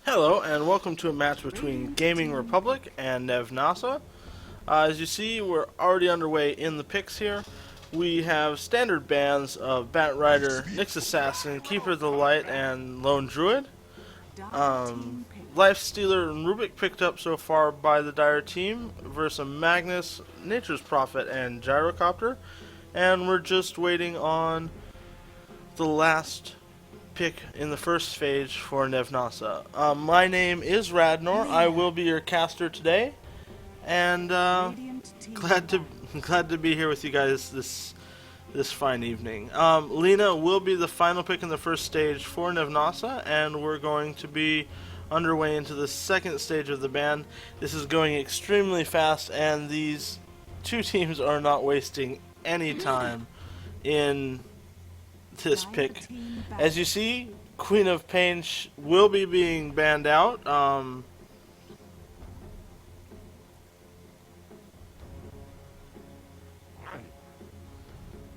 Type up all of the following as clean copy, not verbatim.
Hello, and welcome to a match between Gaming Republic and Nevnasa. As you see, we're already underway in the picks here. We have standard bans of Bat Rider, Nyx Assassin, Keeper of the Light, and Lone Druid. Life Stealer and Rubik picked up so far by the Dire team versus Magnus, Nature's Prophet, and Gyrocopter. And we're just waiting on the last pick in the first phase for Nevnasa. My name is Radnor. I will be your caster today, and glad to be here with you guys this fine evening. Lena will be the final pick in the first stage for Nevnasa, and we're going to be underway into the second stage of the ban. This is going extremely fast, and these two teams are not wasting any time in this pick. As you see, Queen of Pain will be being banned out.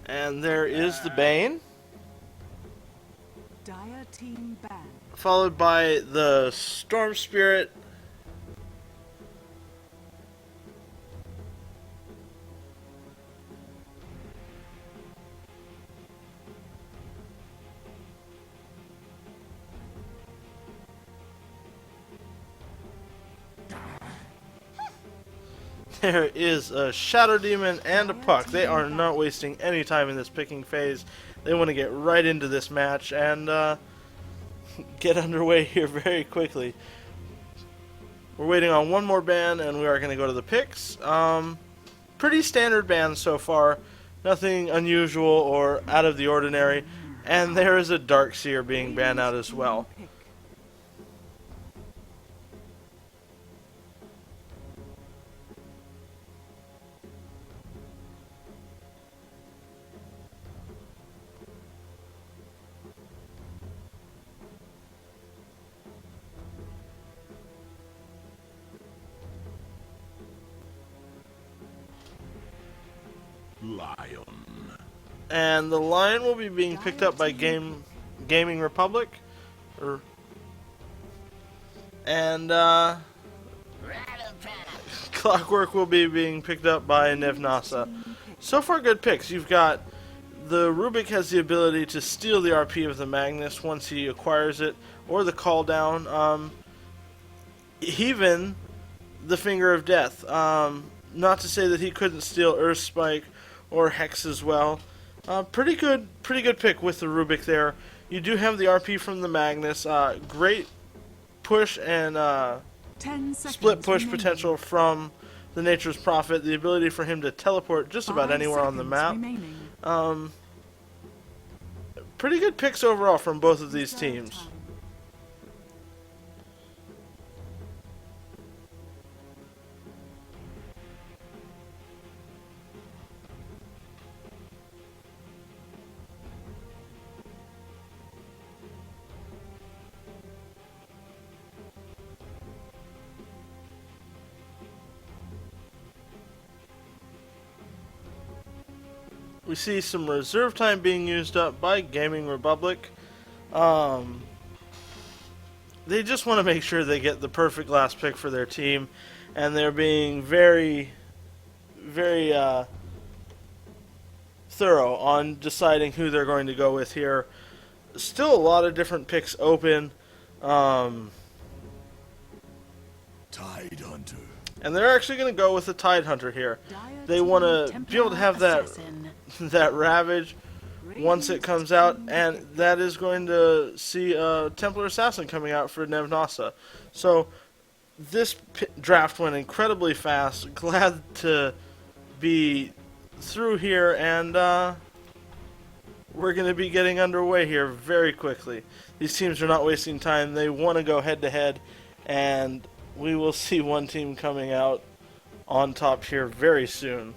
And there is the Bane, followed by the Storm Spirit. There is a Shadow Demon and a Puck. They are not wasting any time in this picking phase. They want to get right into this match and get underway here very quickly. We're waiting on one more ban, and we are going to go to the picks. Pretty standard bans so far. Nothing unusual or out of the ordinary. And there is a Darkseer being banned out as well. Lion. And the Lion will be being picked up by Gaming Republic. And Clockwork will be being picked up by Nevnasa. So far, good picks. You've got the Rubik has the ability to steal the RP of the Magnus once he acquires it, or the call down. Even the Finger of Death. Not to say that he couldn't steal Earth Spike or Hex as well. Pretty good pick with the Rubik there. You do have the RP from the Magnus. Great push and split push potential from the Nature's Prophet. The ability for him to teleport just about anywhere on the map. Pretty good picks overall from both of these teams. We see some reserve time being used up by Gaming Republic. They just want to make sure they get the perfect last pick for their team, and they're being very thorough on deciding who they're going to go with here. Still a lot of different picks open. Tide Hunter. And they're actually going to go with the Tide Hunter here. They want to be able to have that Ravage once it comes out, and that is going to see a Templar Assassin coming out for Nevnasa. So this draft went incredibly fast. Glad to be through here, and we're going to be getting underway here very quickly. These teams are not wasting time. They want to go head-to-head, and we will see one team coming out on top here very soon.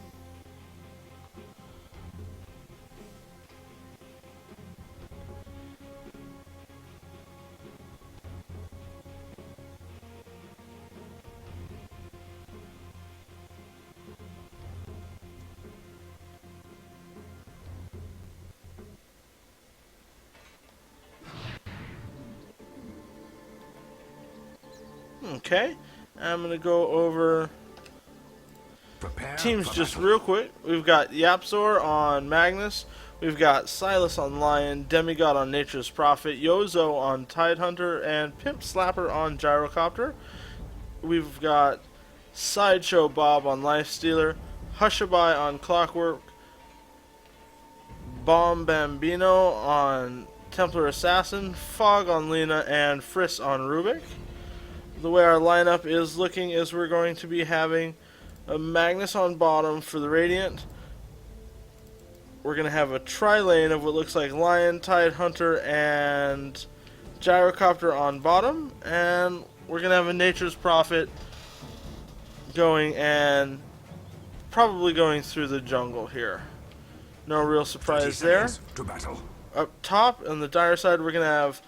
Okay, I'm going to go over Prepare teams for just battle. real quick. We've got Yapzor on Magnus. We've got Silas on Lion, Demigod on Nature's Prophet, Yozo on Tidehunter, and Pimp Slapper on Gyrocopter. We've got Sideshow Bob on Lifestealer, Hushaby on Clockwork, Bomb Bambino on Templar Assassin, Fog on Lena, and Friss on Rubik. The way our lineup is looking is we're going to be having a Magnus on bottom for the Radiant. We're going to have a tri-lane of what looks like Lion, Tidehunter, and Gyrocopter on bottom. And we're going to have a Nature's Prophet going and probably going through the jungle here. No real 30 surprise there. seconds to battle. Up top on the dire side, we're going to have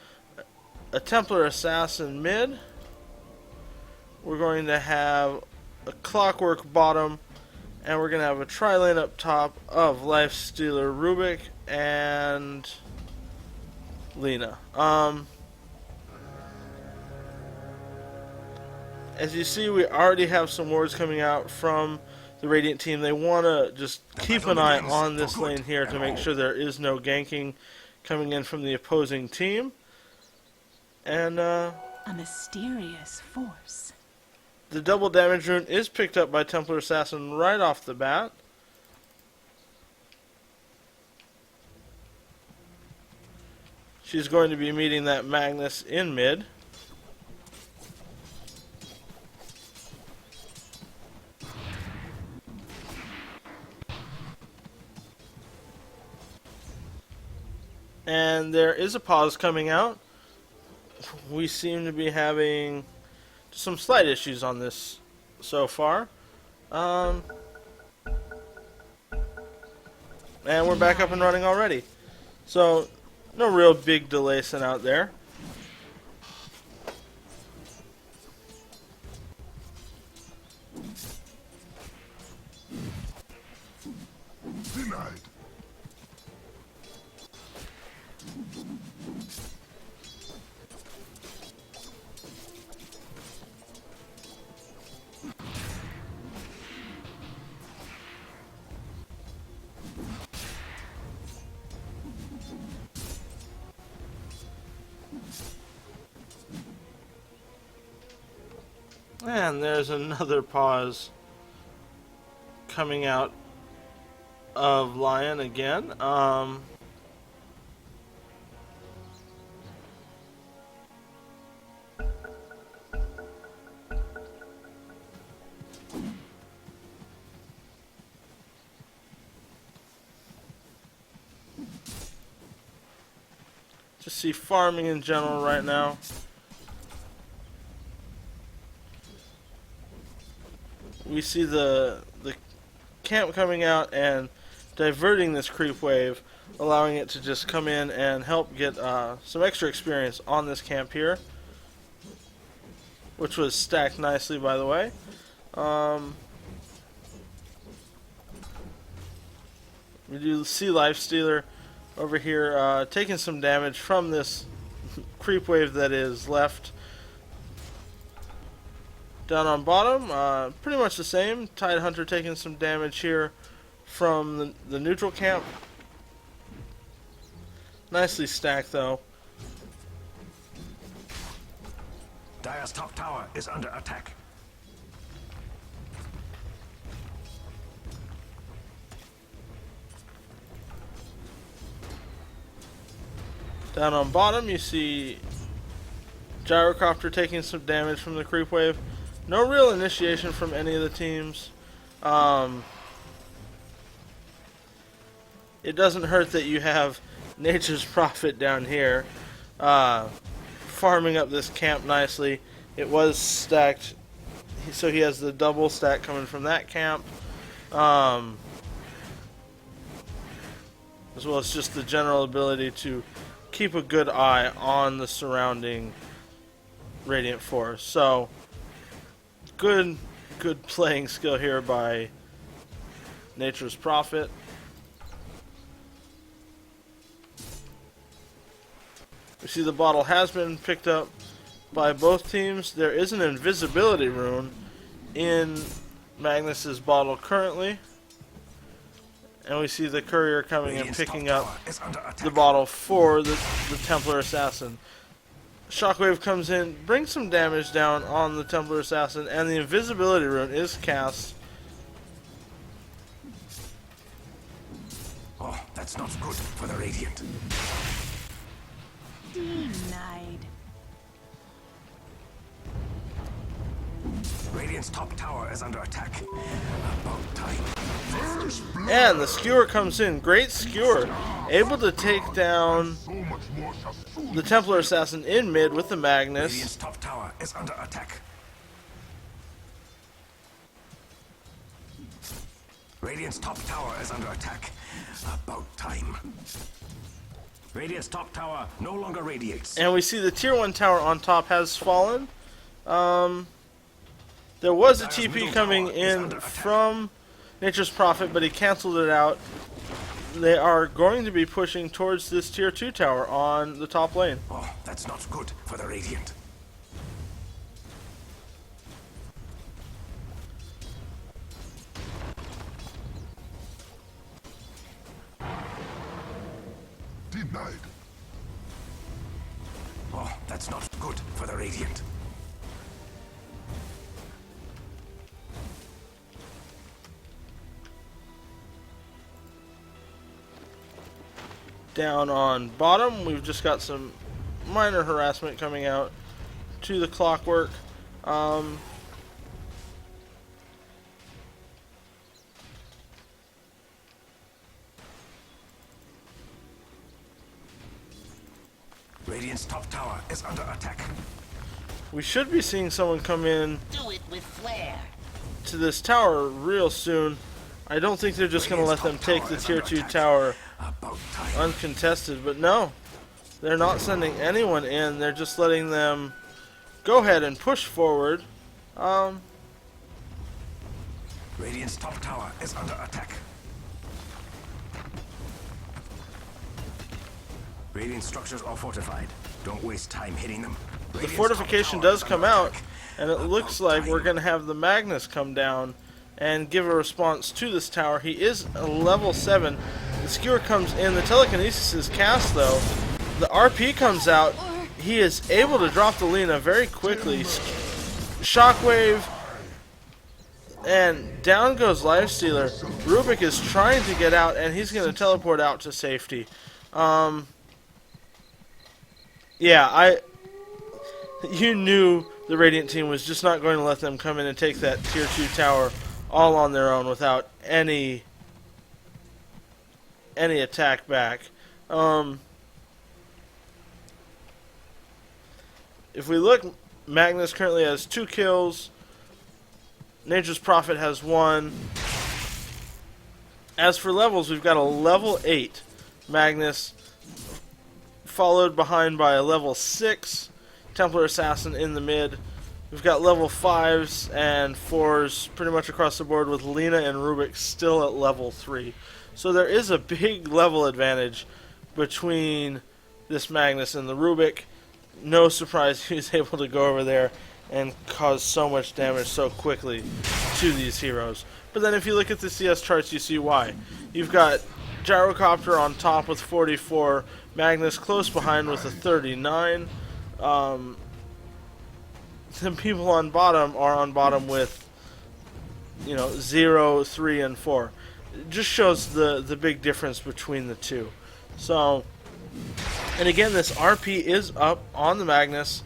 a Templar Assassin mid. We're going to have a Clockwork bottom, and we're going to have a tri-lane up top of Lifestealer Rubik and Lena. As you see, we already have some wards coming out from the Radiant team. They want to just keep an eye on this lane here to make sure there is no ganking coming in from the opposing team. And A mysterious force. the double damage rune is picked up by Templar Assassin right off the bat. She's going to be meeting that Magnus in mid. And there is a pause coming out. We seem to be having some slight issues on this so far. And we're back up and running already. So, no real big delay sent out there. Denied. And there's another pause coming out of Lion again. Just see farming in general right now. We see the camp coming out and diverting this creep wave, allowing it to just come in and help get some extra experience on this camp here, which was stacked nicely, by the way. We do see Lifestealer over here taking some damage from this creep wave that is left. Down on bottom, pretty much the same. Tidehunter taking some damage here from the neutral camp. Nicely stacked, though. Dire's top tower is under attack. Down on bottom, you see Gyrocopter taking some damage from the creep wave. No real initiation from any of the teams. It doesn't hurt that you have Nature's Prophet down here, farming up this camp nicely. It was stacked, so he has the double stack coming from that camp, as well as just the general ability to keep a good eye on the surrounding Radiant Force. So, good playing skill here by Nature's Prophet. We see the bottle has been picked up by both teams. There is an invisibility rune in Magnus's bottle currently. And we see the courier coming and picking up the bottle for the Templar Assassin. Shockwave comes in, brings some damage down on the Templar Assassin, and the invisibility rune is cast. Oh, that's not good for the Radiant. Denied. Radiant's top tower is under attack. About time. And the skewer comes in. Great skewer. Able to take down the Templar Assassin in mid with the Magnus. Radiant's top tower is under attack. Radiant's top tower is under attack. About time. Radiant's top tower no longer radiates. And we see the tier 1 tower on top has fallen. There was a TP coming in from Nature's Prophet, but he canceled it out. They are going to be pushing towards this tier 2 tower on the top lane. Oh, that's not good for the Radiant. Denied. Oh, that's not good for the Radiant. Down on bottom, we've just got some minor harassment coming out to the Clockwork. Radiant's top tower is under attack. We should be seeing someone come in Do it with flair. to this tower real soon. I don't think they're just going to let them take the tier 2 tower About time. uncontested, but no. They're not sending anyone in. They're just letting them go ahead and push forward. Radiant's top tower is under attack. Radiant structures are fortified. Don't waste time hitting them. The fortification does come out, and it looks like we're going to have the Magnus come down and give a response to this tower. He is a level 7. The skewer comes in. The telekinesis is cast, though. The RP comes out. He is able to drop the Lina very quickly. Shockwave, and down goes Lifestealer. Rubik is trying to get out, and he's going to teleport out to safety. Yeah, you knew the Radiant team was just not going to let them come in and take that tier 2 tower all on their own without any attack back. If we look, Magnus currently has 2 kills. Nature's Prophet has 1. As for levels, we've got a level 8 Magnus, followed behind by a level 6 Templar Assassin in the mid. We've got level 5s and 4s pretty much across the board, with Lina and Rubik still at level 3. So there is a big level advantage between this Magnus and the Rubik. No surprise he was able to go over there and cause so much damage so quickly to these heroes. But then if you look at the CS charts, you see why. You've got Gyrocopter on top with 44, Magnus close behind with a 39. The people on bottom are on bottom with, 0, 3, and 4. It just shows the big difference between the two. So, and again, this RP is up on the Magnus.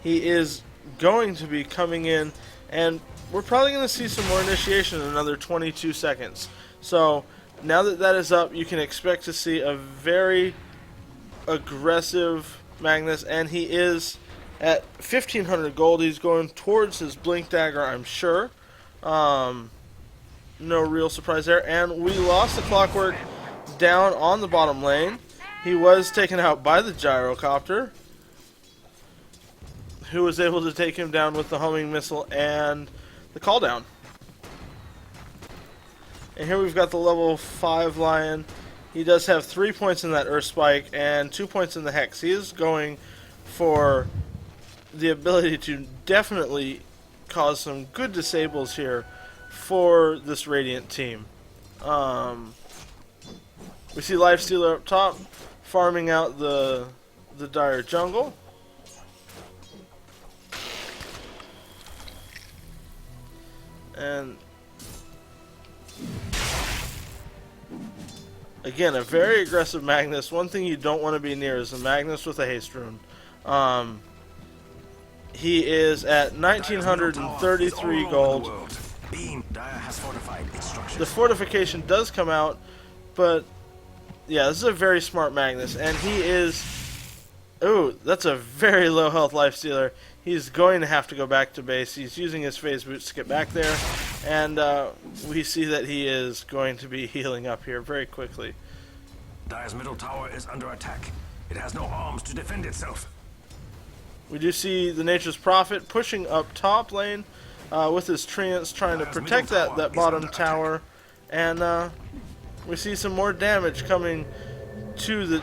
He is going to be coming in, and we're probably going to see some more initiation in another 22 seconds. So, now that that is up, you can expect to see a very aggressive Magnus, and he is at 1,500 gold. He's going towards his Blink Dagger, I'm sure. No real surprise there. And we lost the Clockwork down on the bottom lane. He was taken out by the Gyrocopter, who was able to take him down with the homing missile and the call down. And here we've got the level 5 Lion. He does have 3 points in that Earth Spike and 2 points in the Hex. He is going for the ability to definitely cause some good disables here for this Radiant team. We see Lifestealer up top, farming out the Dire jungle. And again, a very aggressive Magnus. One thing you don't want to be near is a Magnus with a haste rune. He is at 1933 gold. The fortification does come out, but yeah, this is a very smart Magnus, and he is... Ooh, that's a very low health Lifestealer. He's going to have to go back to base. He's using his phase boots to get back there, and we see that he is going to be healing up here very quickly. Dire's middle tower is under attack. It has no arms to defend itself. We do see the Nature's Prophet pushing up top lane with his treants, trying to protect that bottom tower, and we see some more damage coming to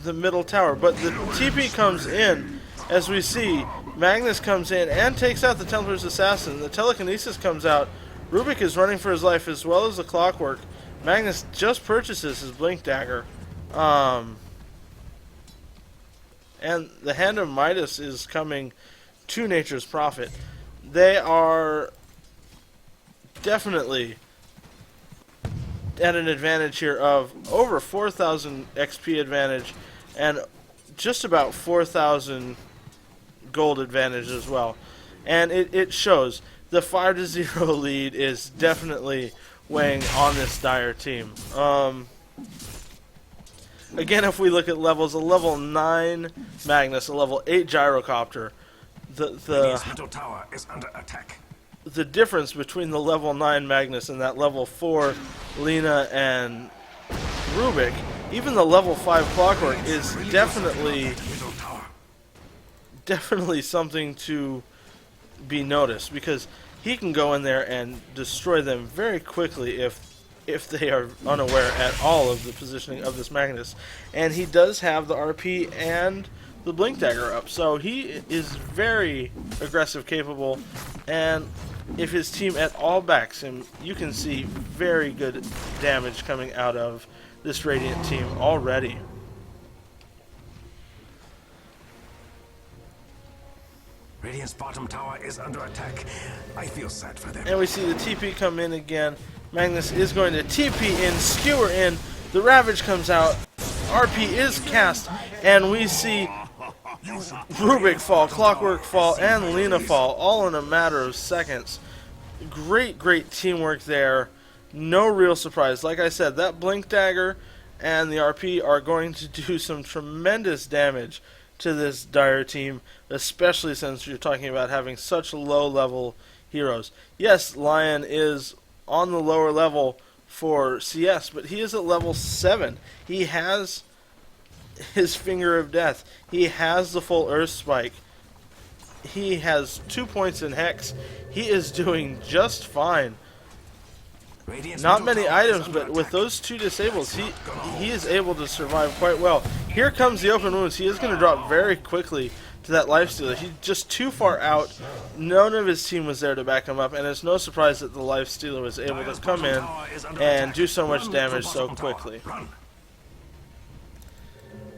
the middle tower. But the TP comes in, as we see Magnus comes in and takes out the Templar's Assassin. The Telekinesis comes out. Rubik is running for his life, as well as the Clockwork. Magnus just purchases his Blink Dagger. And the Hand of Midas is coming to Nature's Prophet. They are definitely at an advantage here of over 4,000 XP advantage and just about 4,000 gold advantage as well. And it shows. The 5-0 lead is definitely weighing on this Dire team. Again, if we look at levels, a level 9 Magnus, a level 8 Gyrocopter, The middle tower is under attack. The difference between the level 9 Magnus and that level 4 Lina and Rubik, even the level 5 Clockwork, is definitely something to be noticed, because he can go in there and destroy them very quickly if they are unaware at all of the positioning of this Magnus. And he does have the RP and the Blink Dagger up, so he is very aggressive capable, and if his team at all backs him, you can see very good damage coming out of this Radiant team already. Radiant's bottom tower is under attack. I feel sad for them. And we see the TP come in again. Magnus is going to TP in, skewer in, the Ravage comes out, RP is cast, and we see Rubik fall, Clockwork fall, and Lina fall, all in a matter of seconds. Great teamwork there. No real surprise. Like I said, that Blink Dagger and the RP are going to do some tremendous damage to this Dire team, especially since you're talking about having such low-level heroes. Yes, Lion is on the lower level for CS, but he is at level 7. He has his Finger of Death. He has the full Earth Spike. He has 2 points in Hex. He is doing just fine. Not many items, but with those 2 disables, he is able to survive quite well. Here comes the open wounds. He is going to drop very quickly to that Lifestealer. He's just too far out. None of his team was there to back him up, and it's no surprise that the Lifestealer was able to come in and do so much damage so quickly.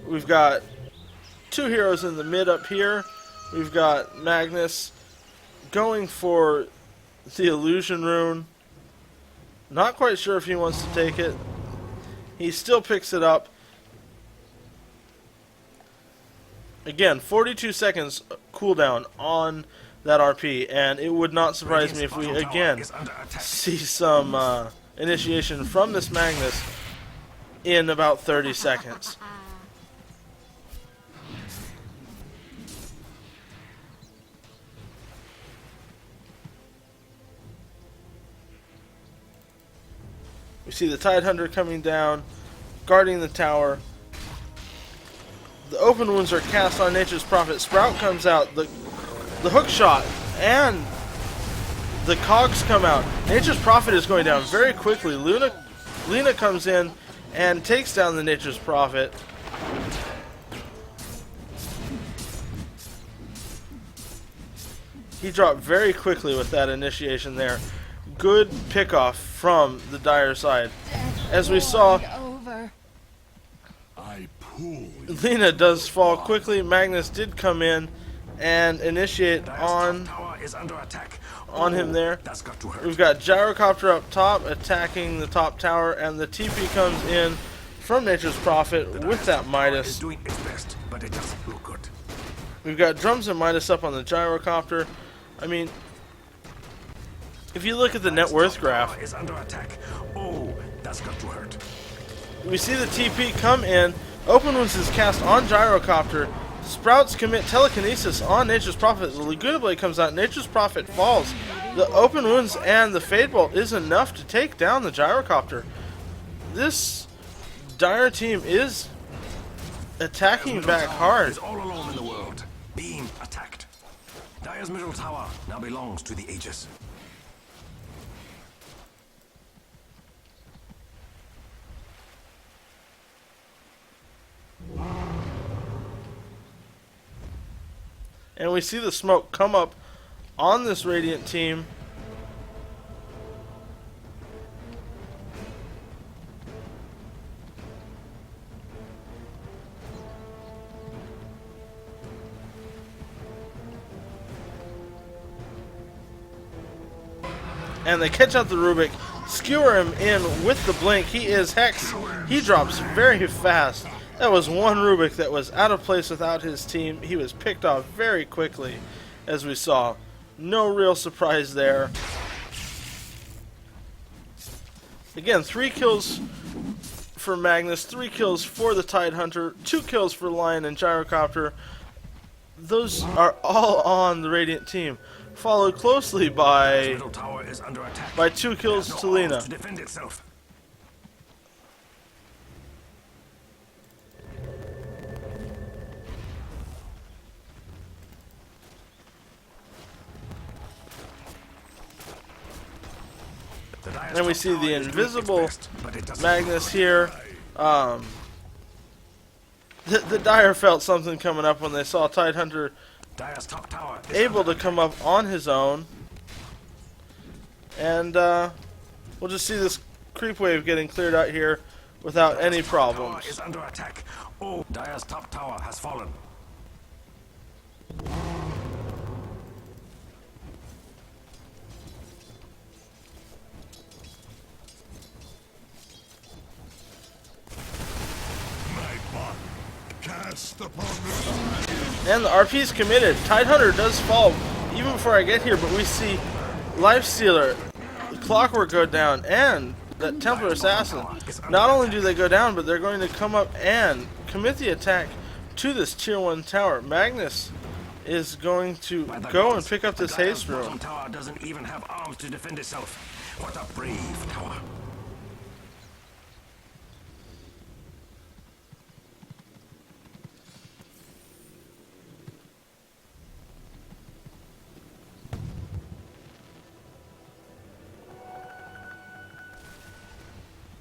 We've got 2 heroes in the mid up here. We've got Magnus going for the Illusion Rune. Not quite sure if he wants to take it. He still picks it up. Again, 42 seconds cooldown on that RP, and it would not surprise me if we again see some initiation from this Magnus in about 30 seconds. We see the Tidehunter coming down, guarding the tower. The open wounds are cast on Nature's Prophet. Sprout comes out, the hook shot, and the cogs come out. Nature's Prophet is going down very quickly. Lina comes in and takes down the Nature's Prophet. He dropped very quickly with that initiation there. Good pickoff from the Dire side. As we saw, Lena does fall quickly. Magnus did come in and initiate on him there. We've got Gyrocopter up top attacking the top tower, and the TP comes in from Nature's Prophet with that Midas. We've got Drums and Midas up on the Gyrocopter. I mean, if you look at the net worth graph, we see the TP come in. Open Wounds is cast on Gyrocopter. Sprouts commit telekinesis on Nature's Prophet. The Laguna Blade comes out. Nature's Prophet falls. The Open Wounds and the Fade Bolt is enough to take down the Gyrocopter. This Dire team is attacking back hard. Is all alone in the world, being attacked. Dire's middle tower now belongs to the Aegis. And we see the smoke come up on this Radiant team. And they catch out the Rubik, skewer him in with the blink. He is Hex. He drops very fast. That was one Rubik that was out of place without his team. He was picked off very quickly, as we saw. No real surprise there. Again, 3 kills for Magnus, 3 kills for the Tidehunter, 2 kills for Lion and Gyrocopter. Those are all on the Radiant team. Followed closely by 2 kills to Lena. And we see the invisible Magnus here. The Dire felt something coming up when they saw Tidehunter able to come up on his own. And we'll just see this creep wave getting cleared out here without any problems. Is under attack. Oh, Dire's top tower has fallen. And the RP's committed. Tidehunter does fall even before I get here, but we see Lifestealer, Clockwork go down, and that Templar Assassin. Not only do they go down, but they're going to come up and commit the attack to this Tier 1 tower. Magnus is going to go and pick up this haste room. Tower doesn't even have arms to defend itself. What a brave tower.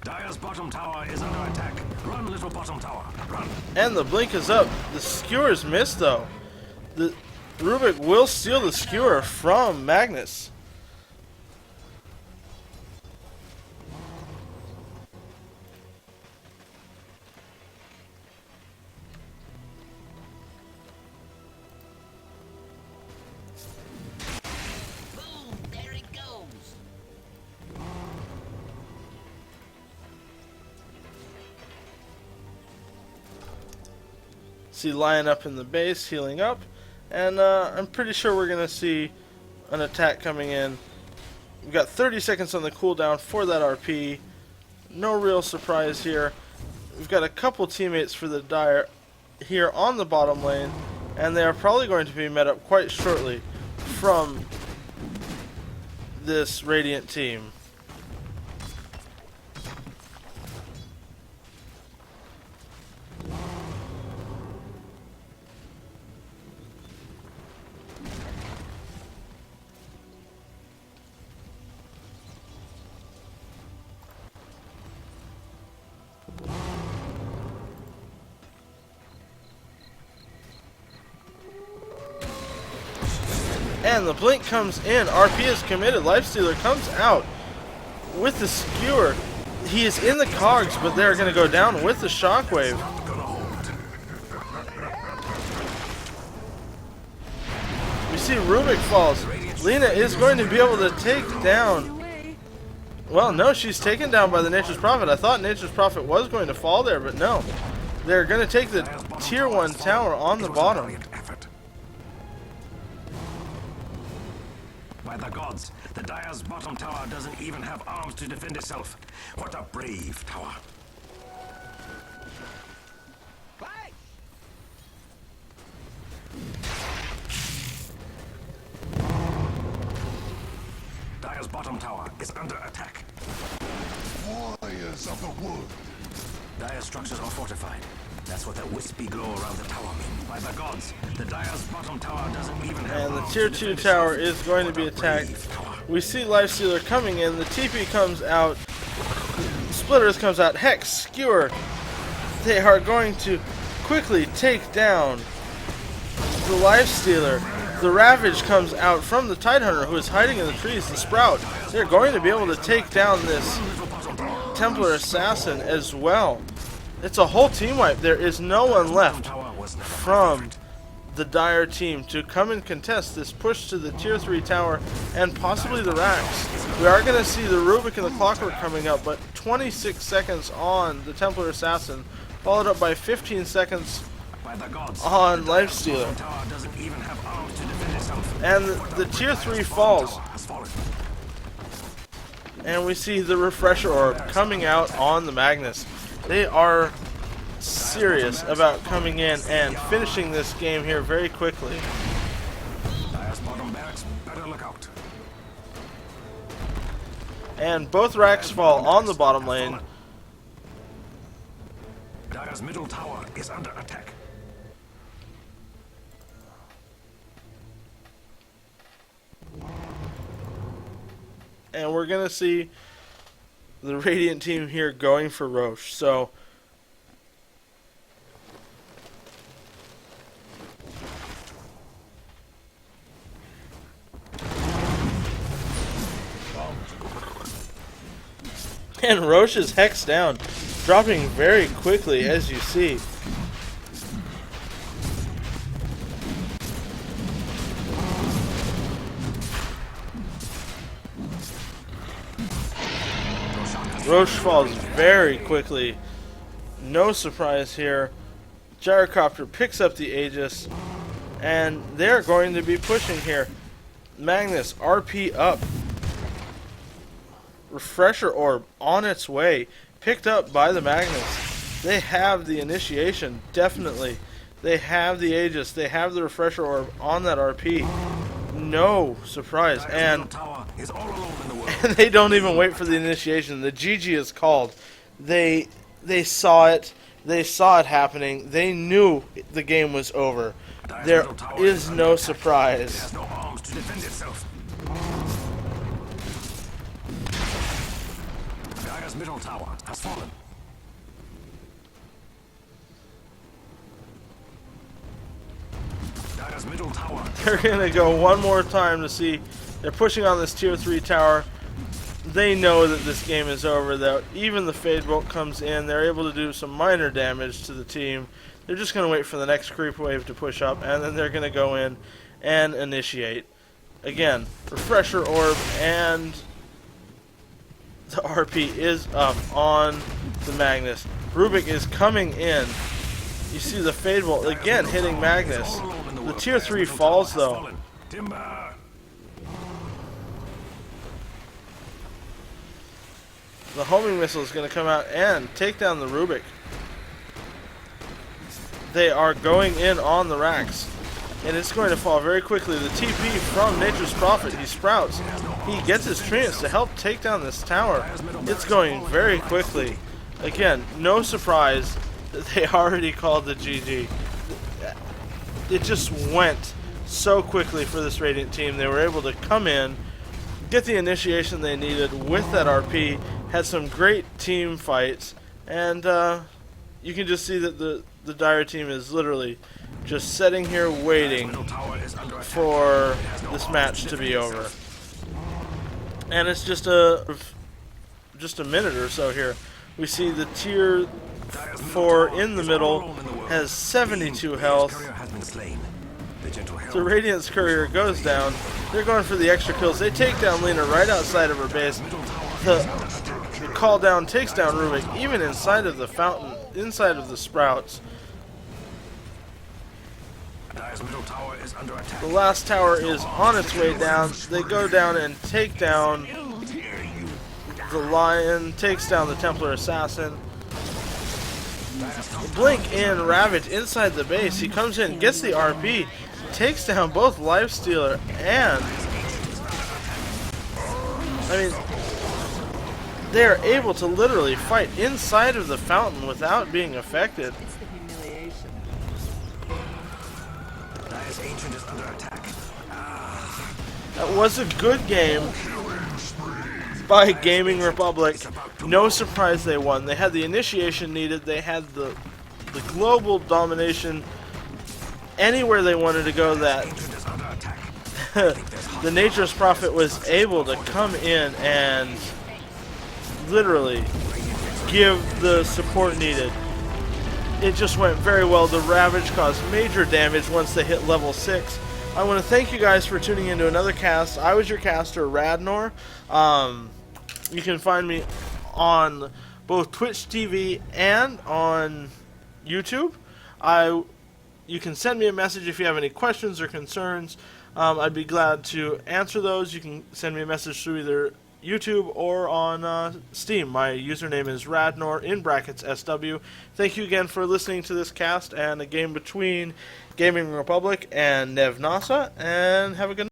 Dire's bottom tower is under attack. Run, little bottom tower, run. And the blink is up. The skewer's missed, though. The Rubik will steal the skewer from Magnus. See Lion up in the base, healing up, and I'm pretty sure we're going to see an attack coming in. We've got 30 seconds on the cooldown for that RP. No real surprise here. We've got a couple teammates for the Dire here on the bottom lane, and they are probably going to be met up quite shortly from this Radiant team. And the blink comes in. RP is committed. Lifestealer comes out with the skewer. He is in the cogs, but they're going to go down with the shockwave. We see Rubik falls. Lena is going to be able to take down. Well, no, she's taken down by the Nature's Prophet. I thought Nature's Prophet was going to fall there, but no. They're going to take the tier 1 tower on the bottom. By the gods, the Dire's bottom tower doesn't even have arms to defend itself. What a brave tower. Dire's bottom tower is under attack. Warriors of the wood. Dire structures are fortified. That's what that wispy glow around the tower means. By the gods, the Dire's bottom tower doesn't even have And the arms tier to 2 defend tower itself. is going to be What a brave attacked. tower. We see Lifestealer coming in. The TP comes out. Splitters comes out. Hex, Skewer. They are going to quickly take down the Lifestealer. The Ravage comes out from the Tidehunter, who is hiding in the trees. The Sprout. They're going to be able to take down this Templar Assassin as well. It's a whole team wipe. There is no one left from the Dire team to come and contest this push to the tier 3 tower and possibly the racks. We are going to see the Rubik and the Clockwork coming up, but 26 seconds on the Templar Assassin, followed up by 15 seconds on Lifestealer. And the tier 3 falls. And we see the Refresher Orb coming out on the Magnus. They are serious about coming in and finishing this game here very quickly. And both racks fall on the bottom lane. Dire's middle tower is under attack. And we're going to see the Radiant team here going for Roche. So and Roche is hexed down, dropping very quickly, as you see. Roche falls very quickly. No surprise here. Gyrocopter picks up the Aegis, and they're going to be pushing here. Magnus, RP up. Refresher Orb on its way, picked up by the Magnus. They have the initiation, definitely. They have the Aegis, they have the Refresher Orb on that RP. No surprise. And they don't even wait for the initiation. The GG is called. They saw it. They saw it happening. They knew the game was over. There is no surprise. Dire's middle tower has fallen. Dire's middle tower. They're going to go one more time to see. They're pushing on this tier 3 tower. They know that this game is over, though. Even the Fade Bolt comes in. They're able to do some minor damage to the team. They're just going to wait for the next creep wave to push up, and then they're going to go in and initiate. Again, Refresher Orb and the RP is up on the Magnus. Rubik is coming in. You see the Fade Bolt again hitting Magnus. The tier 3 falls, though. The homing missile is going to come out and take down the Rubik. They are going in on the racks, and it's going to fall very quickly. The TP from Nature's Prophet, he sprouts. He gets his Treants to help take down this tower. It's going very quickly. Again, no surprise that they already called the GG. It just went so quickly for this Radiant team. They were able to come in, get the initiation they needed with that RP, had some great team fights, and you can just see that the the Dire team is literally just sitting here waiting Middle tower is under attack. for this match to be over. And it's just a minute or so here. We see the tier 4 in the middle has 72 health. Courier has been slain. The gentle The herald. Radiance Courier goes down. They're going for the extra kills. They take down Lena right outside of her base. The call down takes down Rubik even inside of the fountain, inside of the sprouts. Dire's middle tower is under attack. The last tower is on its way down. They go down and take down the Lion, takes down the Templar Assassin. Blink in Ravage inside the base. He comes in, gets the RP, takes down both Lifestealer and... I mean, they are able to literally fight inside of the fountain without being affected. Dire's ancient is under attack. That was a good game by Gaming Republic. No surprise they won. They had the initiation needed. They had the global domination anywhere they wanted to go. That Ancient is under attack. the Nature's Prophet was able to come in and literally give the support needed. It just went very well. The Ravage caused major damage once they hit level 6. I want to thank you guys for tuning into another cast. I was your caster, Radnor. You can find me on both Twitch TV and on YouTube. You can send me a message if you have any questions or concerns. I'd be glad to answer those. You can send me a message through either YouTube or on Steam. My username is Radnor in brackets SW. Thank you again for listening to this cast and a game between Gaming Republic and Nevnasa, and have a good night.